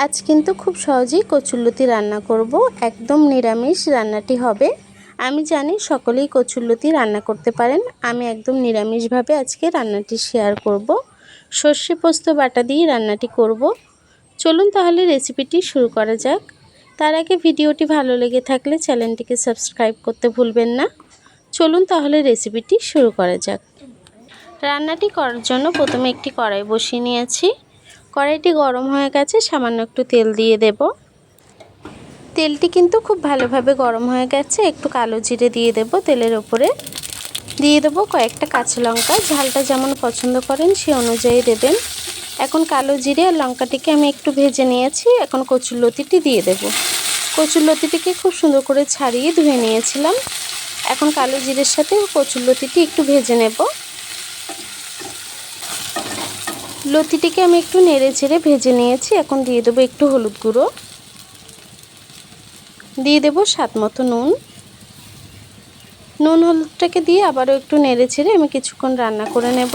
আজ কিন্তু খুব সহজেই কচুরলতি রান্না করব। একদম নিরামিষ রান্নাটি হবে। আমি জানি সকলেই কচুরলতি রান্না করতে পারেন। আমি একদম নিরামিষভাবে আজকে রান্নাটি শেয়ার করব। সর্ষে পোস্ত বাটা দিয়ে রান্নাটি করব। চলুন তাহলে রেসিপিটি শুরু করা যাক। তার আগে ভিডিওটি ভালো লেগে থাকলে চ্যানেলটিকে সাবস্ক্রাইব করতে ভুলবেন না। চলুন তাহলে রেসিপিটি শুরু করা যাক। রান্নাটি করার জন্য প্রথমে একটি কড়াই বসিয়ে নিয়েছি। কড়াইটি গরম হয়ে গেছে, সামান্য একটু তেল দিয়ে দেব। তেলটি কিন্তু খুব ভালোভাবে গরম হয়ে গেছে। একটু কালো জিরে দিয়ে দেব তেলের ওপরে। দিয়ে দেব কয়েকটা কাঁচা লঙ্কা, ঝালটা যেমন পছন্দ করেন সে অনুযায়ী দেবেন। এখন কালো জিরে আর লঙ্কাটিকে আমি একটু ভেজে নিয়েছি। এখন কচুরলতিটি দিয়ে দেব। কচুরলতিটিকে খুব সুন্দর করে ছাড়িয়ে ধুয়ে নিয়েছিলাম। এখন কালো জিরের সাথে কচুরলতিটি একটু ভেজে নেব। লতিটিকে আমি একটু নেড়ে চেড়ে ভেজে নিয়েছি। এখন দিয়ে দেবো একটু হলুদ গুঁড়ো, দিয়ে দেবো স্বাদ মতো নুন। নুন হলুদটাকে দিয়ে আবারও একটু নেড়ে চেড়ে আমি কিছুক্ষণ রান্না করে নেব।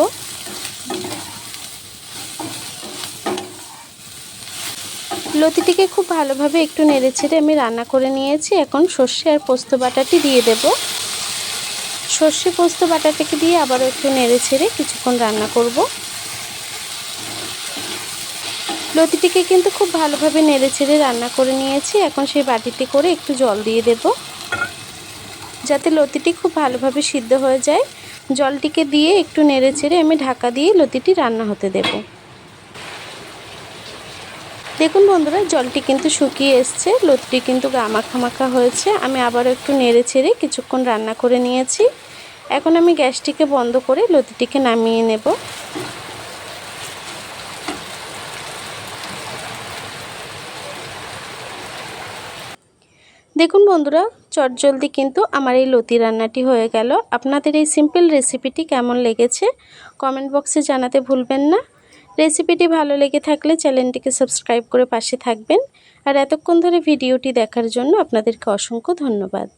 লতিটিকে খুব ভালোভাবে একটু নেড়ে চেড়ে আমি রান্না করে নিয়েছি। এখন সর্ষে আর পোস্ত বাটাটি দিয়ে দেব। সর্ষে পোস্ত বাটাটাকে দিয়ে আবারও একটু নেড়ে চেড়ে কিছুক্ষণ রান্না করব। লতিটিকে কিন্তু খুব ভালোভাবে নেড়ে চেড়ে রান্না করে নিয়েছি। এখন সেই বাটিতে করে একটু জল দিয়ে দেব, যাতে লতিটি খুব ভালোভাবে সিদ্ধ হয়ে যায়। জলটিকে দিয়ে একটু নেড়ে চেড়ে আমি ঢাকা দিয়ে লতিটি রান্না হতে দেব। দেখুন বন্ধুরা, জলটি কিন্তু শুকিয়ে এসছে, লতিটি কিন্তু মাখা মাখা হয়েছে। আমি আবারও একটু নেড়ে চেড়ে কিছুক্ষণ রান্না করে নিয়েছি। এখন আমি গ্যাসটিকে বন্ধ করে লতিটিকে নামিয়ে নেব। দেখুন বন্ধুরা, চটজলদি কিন্তু আমার এই লতি রান্নাটি হয়ে গেল। আপনাদের এই সিম্পল রেসিপিটি কেমন লেগেছে কমেন্ট বক্সে জানাতে ভুলবেন না। রেসিপিটি ভালো লেগে থাকলে চ্যানেলটিকে সাবস্ক্রাইব করে পাশে থাকবেন। আর এতক্ষণ ধরে ভিডিওটি দেখার জন্য আপনাদেরকে অসংখ্য ধন্যবাদ।